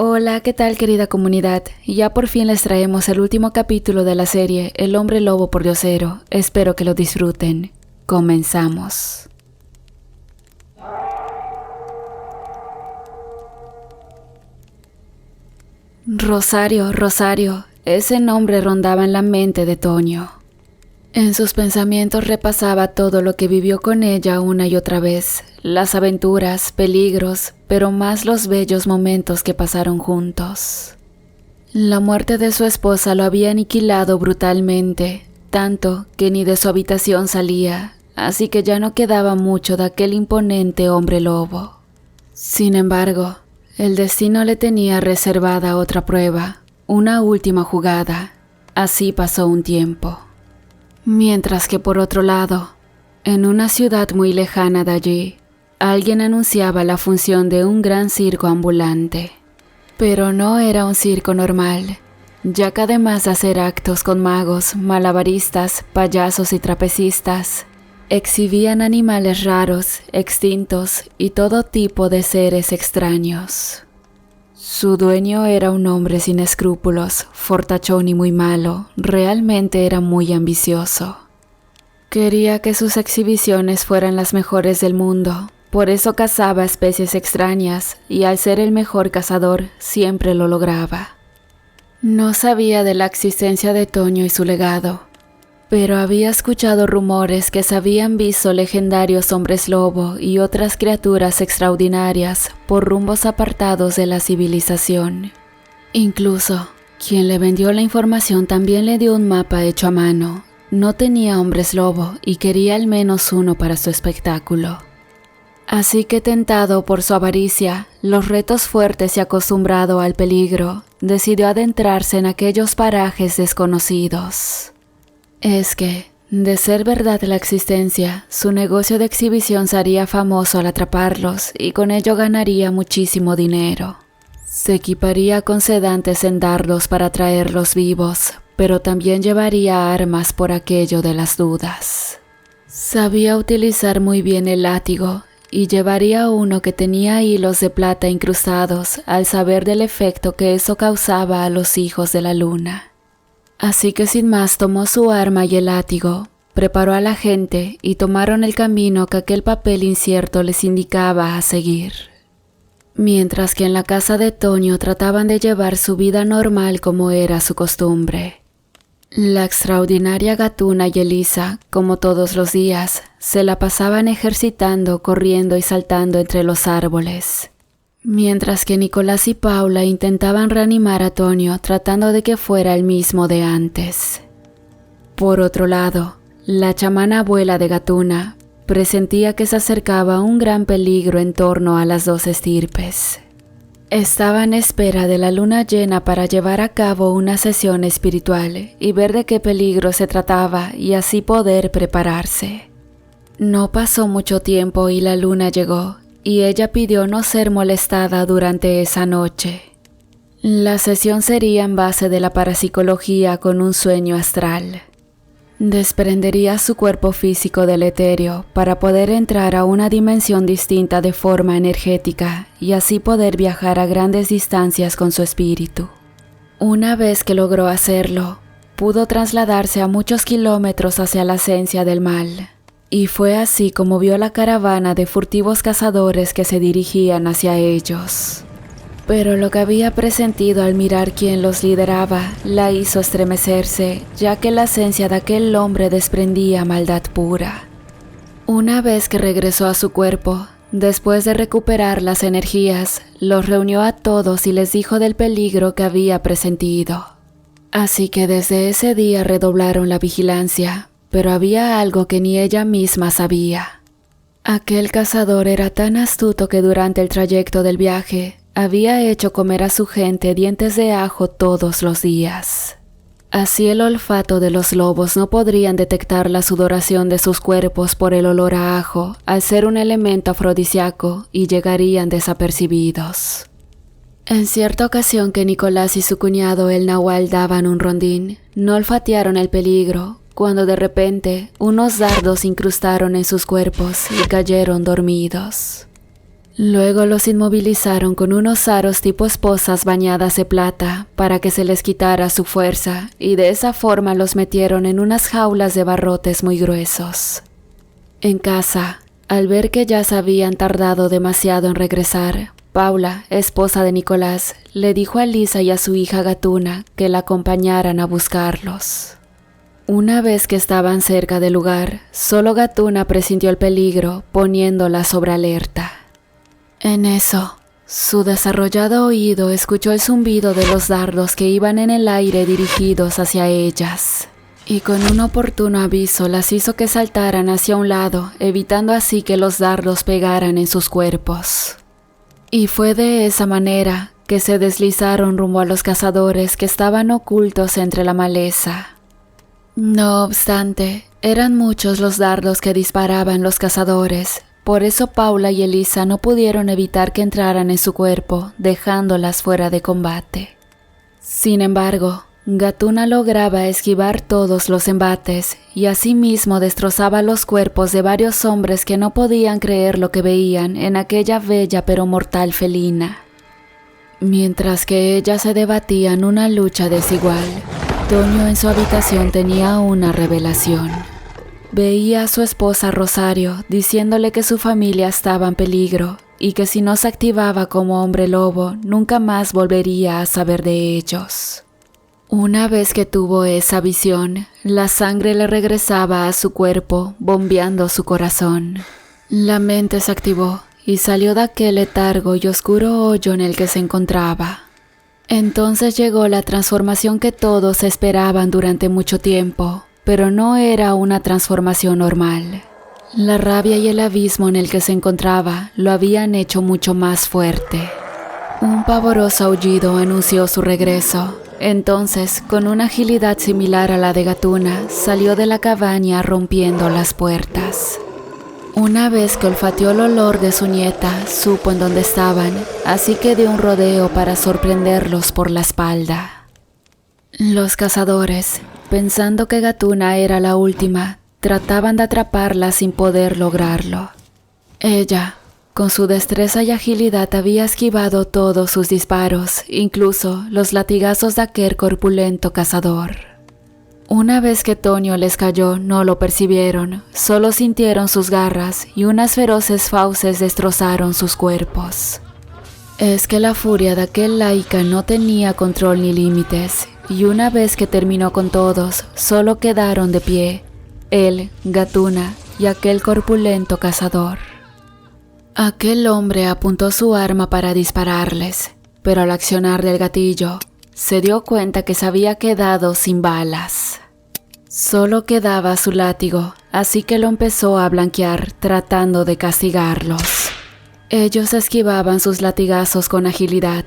Hola, ¿qué tal querida comunidad? Ya por fin les traemos el último capítulo de la serie El Hombre Lobo Pordiosero. Espero que lo disfruten. Comenzamos. Rosario, ese nombre rondaba en la mente de Toño. En sus pensamientos repasaba todo lo que vivió con ella una y otra vez, las aventuras, peligros, pero más los bellos momentos que pasaron juntos. La muerte de su esposa lo había aniquilado brutalmente, tanto que ni de su habitación salía, así que ya no quedaba mucho de aquel imponente hombre lobo. Sin embargo, el destino le tenía reservada otra prueba, una última jugada. Así pasó un tiempo. Mientras que por otro lado, en una ciudad muy lejana de allí, alguien anunciaba la función de un gran circo ambulante. Pero no era un circo normal, ya que además de hacer actos con magos, malabaristas, payasos y trapecistas, exhibían animales raros, extintos y todo tipo de seres extraños. Su dueño era un hombre sin escrúpulos, fortachón y muy malo, realmente era muy ambicioso. Quería que sus exhibiciones fueran las mejores del mundo, por eso cazaba especies extrañas y al ser el mejor cazador siempre lo lograba. No sabía de la existencia de Toño y su legado, pero había escuchado rumores que se habían visto legendarios hombres lobo y otras criaturas extraordinarias por rumbos apartados de la civilización. Incluso, quien le vendió la información también le dio un mapa hecho a mano. No tenía hombres lobo y quería al menos uno para su espectáculo. Así que tentado por su avaricia, los retos fuertes y acostumbrado al peligro, decidió adentrarse en aquellos parajes desconocidos. Es que, de ser verdad la existencia, su negocio de exhibición se haría famoso al atraparlos y con ello ganaría muchísimo dinero. Se equiparía con sedantes en dardos para traerlos vivos, pero también llevaría armas por aquello de las dudas. Sabía utilizar muy bien el látigo y llevaría uno que tenía hilos de plata incrustados al saber del efecto que eso causaba a los hijos de la luna. Así que sin más tomó su arma y el látigo, preparó a la gente y tomaron el camino que aquel papel incierto les indicaba a seguir. Mientras que en la casa de Toño trataban de llevar su vida normal como era su costumbre. La extraordinaria Gatuna y Elisa, como todos los días, se la pasaban ejercitando, corriendo y saltando entre los árboles. Mientras que Nicolás y Paula intentaban reanimar a Toño tratando de que fuera el mismo de antes. Por otro lado, la chamana abuela de Gatuna presentía que se acercaba un gran peligro en torno a las dos estirpes. Estaba en espera de la luna llena para llevar a cabo una sesión espiritual y ver de qué peligro se trataba y así poder prepararse. No pasó mucho tiempo y la luna llegó, y ella pidió no ser molestada durante esa noche. La sesión sería en base de la parapsicología con un sueño astral. Desprendería su cuerpo físico del etéreo para poder entrar a una dimensión distinta de forma energética y así poder viajar a grandes distancias con su espíritu. Una vez que logró hacerlo, pudo trasladarse a muchos kilómetros hacia la esencia del mal. Y fue así como vio la caravana de furtivos cazadores que se dirigían hacia ellos. Pero lo que había presentido al mirar quién los lideraba la hizo estremecerse, ya que la esencia de aquel hombre desprendía maldad pura. Una vez que regresó a su cuerpo, después de recuperar las energías, los reunió a todos y les dijo del peligro que había presentido. Así que desde ese día redoblaron la vigilancia. Pero había algo que ni ella misma sabía. Aquel cazador era tan astuto que durante el trayecto del viaje había hecho comer a su gente dientes de ajo todos los días. Así el olfato de los lobos no podrían detectar la sudoración de sus cuerpos por el olor a ajo al ser un elemento afrodisíaco y llegarían desapercibidos. En cierta ocasión que Nicolás y su cuñado el Nahual daban un rondín, no olfatearon el peligro, cuando de repente unos dardos incrustaron en sus cuerpos y cayeron dormidos. Luego los inmovilizaron con unos aros tipo esposas bañadas de plata para que se les quitara su fuerza y de esa forma los metieron en unas jaulas de barrotes muy gruesos. En casa, al ver que ya se habían tardado demasiado en regresar, Paula, esposa de Nicolás, le dijo a Lisa y a su hija Gatuna que la acompañaran a buscarlos. Una vez que estaban cerca del lugar, solo Gatuna presintió el peligro, poniéndola sobre alerta. En eso, su desarrollado oído escuchó el zumbido de los dardos que iban en el aire dirigidos hacia ellas, y con un oportuno aviso las hizo que saltaran hacia un lado, evitando así que los dardos pegaran en sus cuerpos. Y fue de esa manera que se deslizaron rumbo a los cazadores que estaban ocultos entre la maleza. No obstante, eran muchos los dardos que disparaban los cazadores, por eso Paula y Elisa no pudieron evitar que entraran en su cuerpo, dejándolas fuera de combate. Sin embargo, Gatuna lograba esquivar todos los embates y asimismo destrozaba los cuerpos de varios hombres que no podían creer lo que veían en aquella bella pero mortal felina. Mientras que ellas se debatían una lucha desigual, Toño en su habitación tenía una revelación. Veía a su esposa Rosario diciéndole que su familia estaba en peligro y que si no se activaba como hombre lobo, nunca más volvería a saber de ellos. Una vez que tuvo esa visión, la sangre le regresaba a su cuerpo, bombeando su corazón. La mente se activó y salió de aquel letargo y oscuro hoyo en el que se encontraba. Entonces llegó la transformación que todos esperaban durante mucho tiempo, pero no era una transformación normal. La rabia y el abismo en el que se encontraba lo habían hecho mucho más fuerte. Un pavoroso aullido anunció su regreso. Entonces, con una agilidad similar a la de Gatuna, salió de la cabaña rompiendo las puertas. Una vez que olfateó el olor de su nieta, supo en dónde estaban, así que dio un rodeo para sorprenderlos por la espalda. Los cazadores, pensando que Gatuna era la última, trataban de atraparla sin poder lograrlo. Ella, con su destreza y agilidad, había esquivado todos sus disparos, incluso los latigazos de aquel corpulento cazador. Una vez que Toño les cayó, no lo percibieron, solo sintieron sus garras y unas feroces fauces destrozaron sus cuerpos. Es que la furia de aquel laica no tenía control ni límites, y una vez que terminó con todos, solo quedaron de pie, él, Gatuna y aquel corpulento cazador. Aquel hombre apuntó su arma para dispararles, pero al accionar del gatillo, se dio cuenta que se había quedado sin balas. Solo quedaba su látigo, así que lo empezó a blanquear, tratando de castigarlos. Ellos esquivaban sus latigazos con agilidad,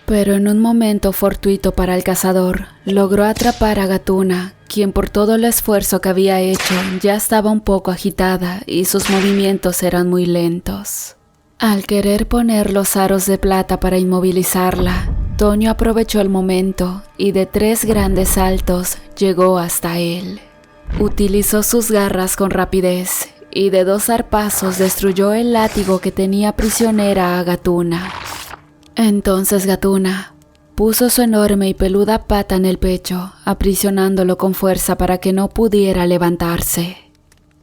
pero en un momento fortuito para el cazador, logró atrapar a Gatuna, quien por todo el esfuerzo que había hecho ya estaba un poco agitada y sus movimientos eran muy lentos. Al querer poner los aros de plata para inmovilizarla, Toño aprovechó el momento y de 3 grandes saltos llegó hasta él. Utilizó sus garras con rapidez y de 2 zarpazos destruyó el látigo que tenía prisionera a Gatuna. Entonces Gatuna puso su enorme y peluda pata en el pecho, aprisionándolo con fuerza para que no pudiera levantarse.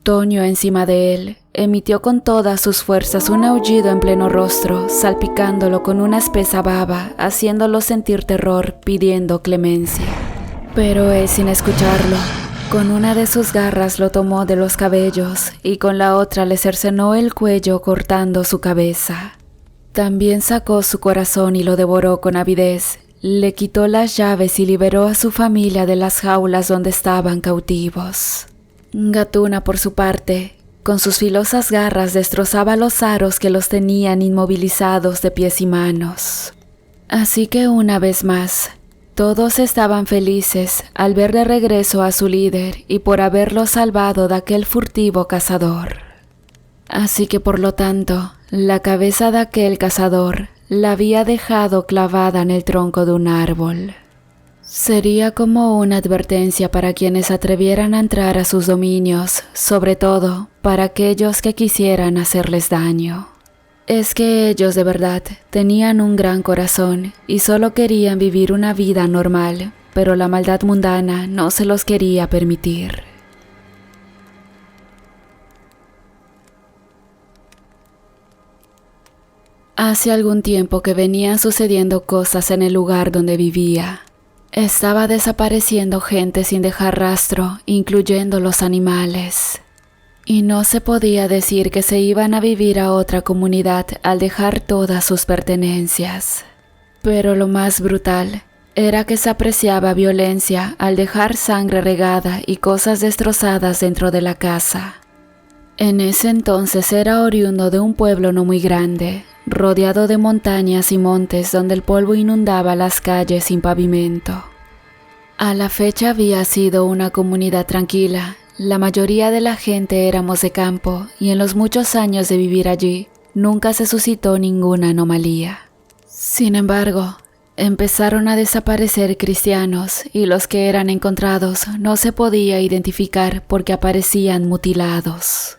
Toño, encima de él, emitió con todas sus fuerzas un aullido en pleno rostro, salpicándolo con una espesa baba, haciéndolo sentir terror, pidiendo clemencia. Pero él, sin escucharlo, con una de sus garras lo tomó de los cabellos y con la otra le cercenó el cuello cortando su cabeza. También sacó su corazón y lo devoró con avidez, le quitó las llaves y liberó a su familia de las jaulas donde estaban cautivos. Gatuna, por su parte, con sus filosas garras destrozaba los aros que los tenían inmovilizados de pies y manos. Así que una vez más, todos estaban felices al ver de regreso a su líder y por haberlo salvado de aquel furtivo cazador. Así que por lo tanto, la cabeza de aquel cazador la había dejado clavada en el tronco de un árbol. Sería como una advertencia para quienes atrevieran a entrar a sus dominios, sobre todo para aquellos que quisieran hacerles daño. Es que ellos de verdad tenían un gran corazón y solo querían vivir una vida normal, pero la maldad mundana no se los quería permitir. Hace algún tiempo que venían sucediendo cosas en el lugar donde vivía. Estaba desapareciendo gente sin dejar rastro, incluyendo los animales. Y no se podía decir que se iban a vivir a otra comunidad al dejar todas sus pertenencias. Pero lo más brutal era que se apreciaba violencia al dejar sangre regada y cosas destrozadas dentro de la casa. En ese entonces era oriundo de un pueblo no muy grande, rodeado de montañas y montes donde el polvo inundaba las calles sin pavimento. A la fecha había sido una comunidad tranquila. La mayoría de la gente éramos de campo y en los muchos años de vivir allí nunca se suscitó ninguna anomalía. Sin embargo, empezaron a desaparecer cristianos y los que eran encontrados no se podía identificar porque aparecían mutilados.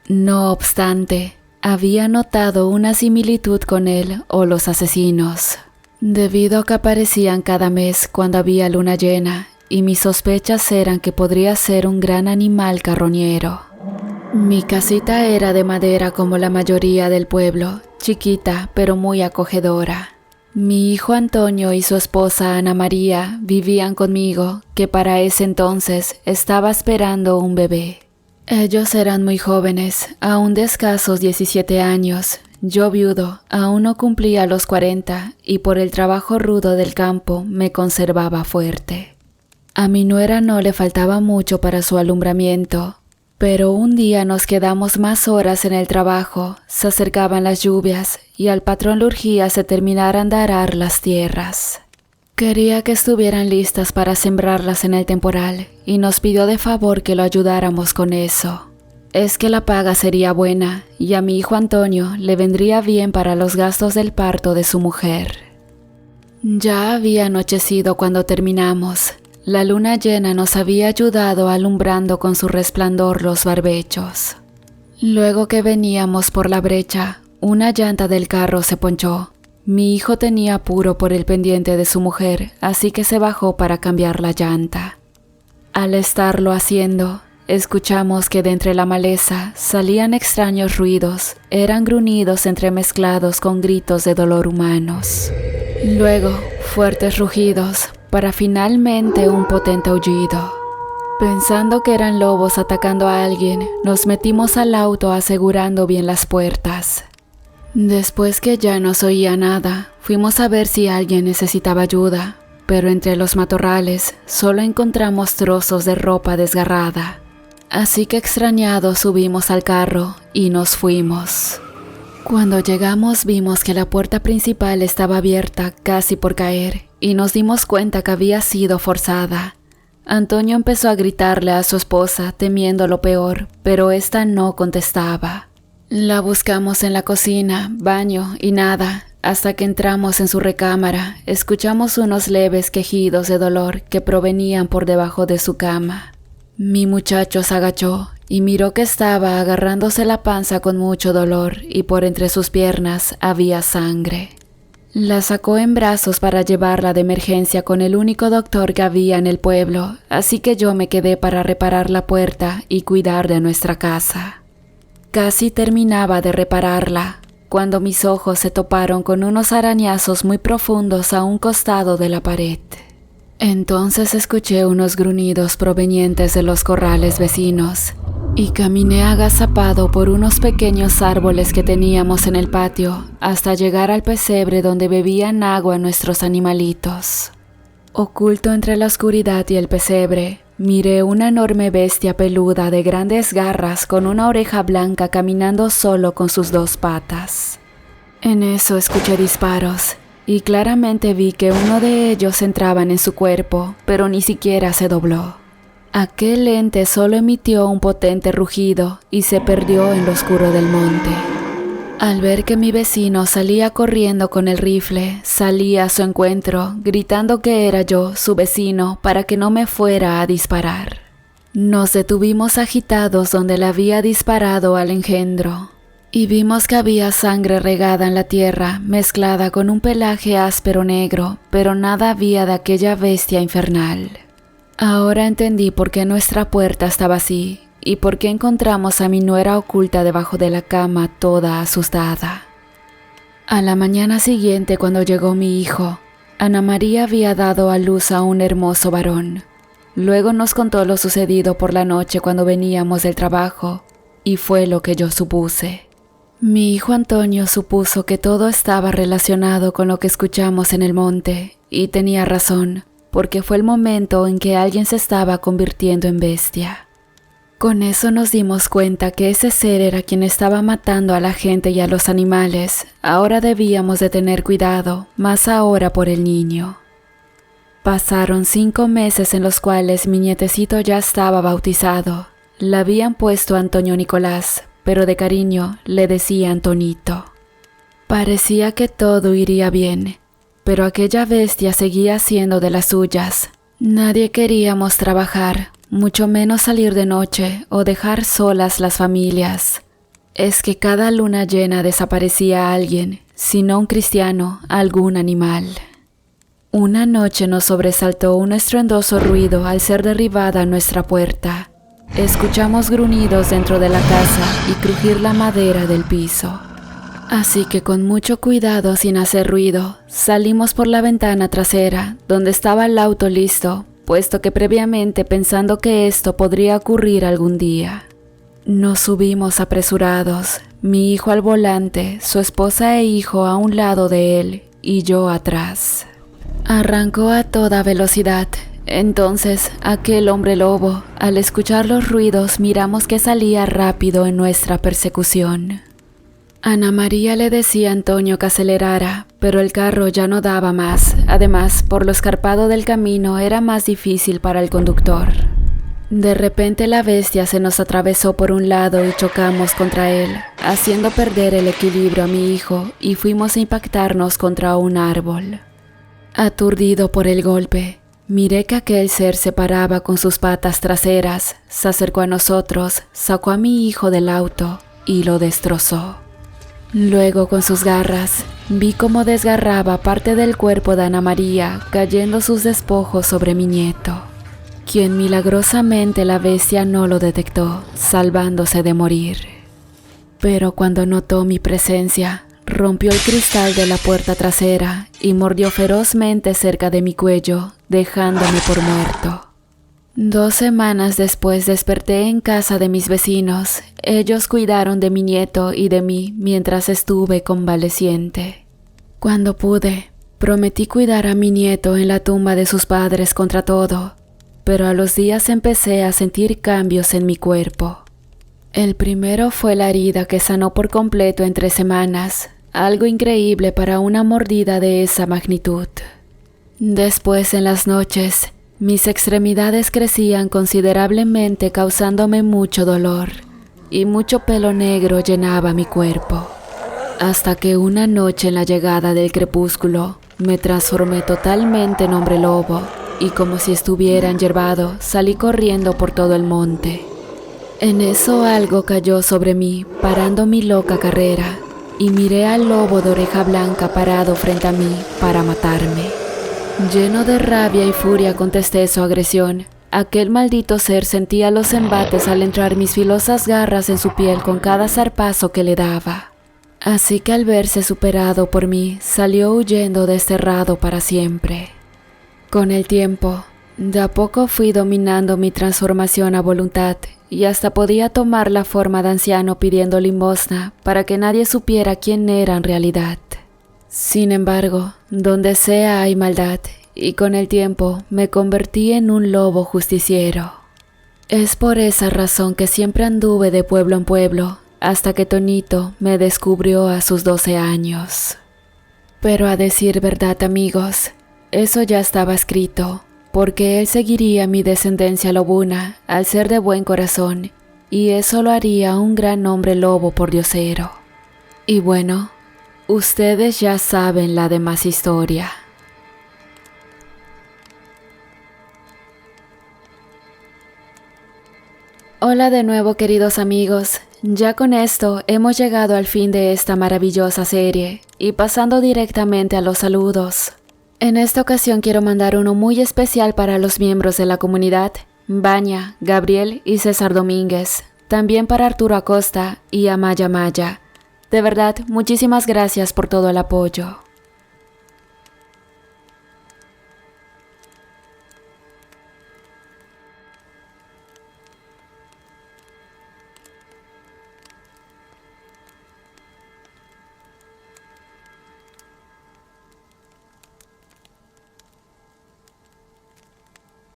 No obstante, había notado una similitud con él o los asesinos, debido a que aparecían cada mes cuando había luna llena, y mis sospechas eran que podría ser un gran animal carroñero. Mi casita era de madera como la mayoría del pueblo, chiquita pero muy acogedora. Mi hijo Antonio y su esposa Ana María vivían conmigo, que para ese entonces estaba esperando un bebé. Ellos eran muy jóvenes, aún de escasos 17 años. Yo viudo, aún no cumplía los 40 y por el trabajo rudo del campo me conservaba fuerte. A mi nuera no le faltaba mucho para su alumbramiento, pero un día nos quedamos más horas en el trabajo, se acercaban las lluvias y al patrón le urgía se terminaran de arar las tierras. Quería que estuvieran listas para sembrarlas en el temporal y nos pidió de favor que lo ayudáramos con eso. Es que la paga sería buena y a mi hijo Antonio le vendría bien para los gastos del parto de su mujer. Ya había anochecido cuando terminamos. La luna llena nos había ayudado alumbrando con su resplandor los barbechos. Luego que veníamos por la brecha, una llanta del carro se ponchó. Mi hijo tenía apuro por el pendiente de su mujer, así que se bajó para cambiar la llanta. Al estarlo haciendo, escuchamos que de entre la maleza salían extraños ruidos, eran gruñidos entremezclados con gritos de dolor humanos. Luego, fuertes rugidos, para finalmente un potente aullido. Pensando que eran lobos atacando a alguien, nos metimos al auto asegurando bien las puertas. Después que ya no se oía nada, fuimos a ver si alguien necesitaba ayuda, pero entre los matorrales solo encontramos trozos de ropa desgarrada. Así que extrañados subimos al carro y nos fuimos. Cuando llegamos vimos que la puerta principal estaba abierta casi por caer y nos dimos cuenta que había sido forzada. Antonio empezó a gritarle a su esposa temiendo lo peor, pero ésta no contestaba. La buscamos en la cocina, baño y nada, hasta que entramos en su recámara, escuchamos unos leves quejidos de dolor que provenían por debajo de su cama. Mi muchacho se agachó y miró que estaba agarrándose la panza con mucho dolor y por entre sus piernas había sangre. La sacó en brazos para llevarla de emergencia con el único doctor que había en el pueblo, así que yo me quedé para reparar la puerta y cuidar de nuestra casa. Casi terminaba de repararla, cuando mis ojos se toparon con unos arañazos muy profundos a un costado de la pared. Entonces escuché unos gruñidos provenientes de los corrales vecinos y caminé agazapado por unos pequeños árboles que teníamos en el patio hasta llegar al pesebre donde bebían agua nuestros animalitos. Oculto entre la oscuridad y el pesebre, miré una enorme bestia peluda de grandes garras con una oreja blanca caminando solo con sus 2 patas. En eso escuché disparos y claramente vi que uno de ellos entraban en su cuerpo, pero ni siquiera se dobló. Aquel ente solo emitió un potente rugido y se perdió en lo oscuro del monte. Al ver que mi vecino salía corriendo con el rifle, salí a su encuentro, gritando que era yo, su vecino, para que no me fuera a disparar. Nos detuvimos agitados donde le había disparado al engendro. y vimos que había sangre regada en la tierra, mezclada con un pelaje áspero negro, pero nada había de aquella bestia infernal. Ahora entendí por qué nuestra puerta estaba así, y por qué encontramos a mi nuera oculta debajo de la cama, toda asustada. A la mañana siguiente, cuando llegó mi hijo, Ana María había dado a luz a un hermoso varón. Luego nos contó lo sucedido por la noche cuando veníamos del trabajo, y fue lo que yo supuse. Mi hijo Antonio supuso que todo estaba relacionado con lo que escuchamos en el monte, y tenía razón, porque fue el momento en que alguien se estaba convirtiendo en bestia. Con eso nos dimos cuenta que ese ser era quien estaba matando a la gente y a los animales. Ahora debíamos de tener cuidado, más ahora por el niño. Pasaron 5 meses en los cuales mi nietecito ya estaba bautizado. Le habían puesto Antonio Nicolás, pero de cariño le decía Antonito. Parecía que todo iría bien, pero aquella bestia seguía haciendo de las suyas. Nadie queríamos trabajar, mucho menos salir de noche o dejar solas las familias. Es que cada luna llena desaparecía alguien, si no un cristiano, algún animal. Una noche nos sobresaltó un estruendoso ruido al ser derribada nuestra puerta. Escuchamos gruñidos dentro de la casa y crujir la madera del piso. Así que con mucho cuidado, sin hacer ruido, salimos por la ventana trasera, donde estaba el auto listo, puesto que previamente pensando que esto podría ocurrir algún día. Nos subimos apresurados, mi hijo al volante, su esposa e hijo a un lado de él y yo atrás. Arrancó a toda velocidad. Entonces, aquel hombre lobo, al escuchar los ruidos, miramos que salía rápido en nuestra persecución. Ana María le decía a Antonio que acelerara, pero el carro ya no daba más. Además, por lo escarpado del camino era más difícil para el conductor. De repente la bestia se nos atravesó por un lado y chocamos contra él, haciendo perder el equilibrio a mi hijo y fuimos a impactarnos contra un árbol. Aturdido por el golpe, miré que aquel ser se paraba con sus patas traseras, se acercó a nosotros, sacó a mi hijo del auto y lo destrozó. Luego con sus garras, vi cómo desgarraba parte del cuerpo de Ana María, cayendo sus despojos sobre mi nieto, quien milagrosamente la bestia no lo detectó, salvándose de morir. Pero cuando notó mi presencia, rompió el cristal de la puerta trasera y mordió ferozmente cerca de mi cuello, dejándome por muerto. 2 semanas después desperté en casa de mis vecinos. Ellos cuidaron de mi nieto y de mí mientras estuve convaleciente. Cuando pude, prometí cuidar a mi nieto en la tumba de sus padres contra todo, pero a los días empecé a sentir cambios en mi cuerpo. El primero fue la herida que sanó por completo en 3 semanas, algo increíble para una mordida de esa magnitud. Después, en las noches, mis extremidades crecían considerablemente, causándome mucho dolor, y mucho pelo negro llenaba mi cuerpo. Hasta que una noche, en la llegada del crepúsculo, me transformé totalmente en hombre lobo, y como si estuviera enyerbado, salí corriendo por todo el monte. En eso algo cayó sobre mí, parando mi loca carrera, y miré al lobo de oreja blanca parado frente a mí para matarme. Lleno de rabia y furia contesté su agresión. Aquel maldito ser sentía los embates al entrar mis filosas garras en su piel con cada zarpazo que le daba. Así que al verse superado por mí, salió huyendo desterrado para siempre. Con el tiempo, de a poco fui dominando mi transformación a voluntad y hasta podía tomar la forma de anciano pidiendo limosna para que nadie supiera quién era en realidad. Sin embargo, donde sea hay maldad, y con el tiempo me convertí en un lobo justiciero. Es por esa razón que siempre anduve de pueblo en pueblo, hasta que Tonito me descubrió a sus 12 años. Pero a decir verdad, amigos, eso ya estaba escrito, porque él seguiría mi descendencia lobuna al ser de buen corazón, y eso lo haría un gran hombre lobo pordiosero. Y bueno, ustedes ya saben la demás historia. Hola de nuevo, queridos amigos. Ya con esto hemos llegado al fin de esta maravillosa serie y pasando directamente a los saludos. En esta ocasión quiero mandar uno muy especial para los miembros de la comunidad, Vania, Gabriel y César Domínguez, también para Arturo Acosta y Amaya Maya. De verdad, muchísimas gracias por todo el apoyo.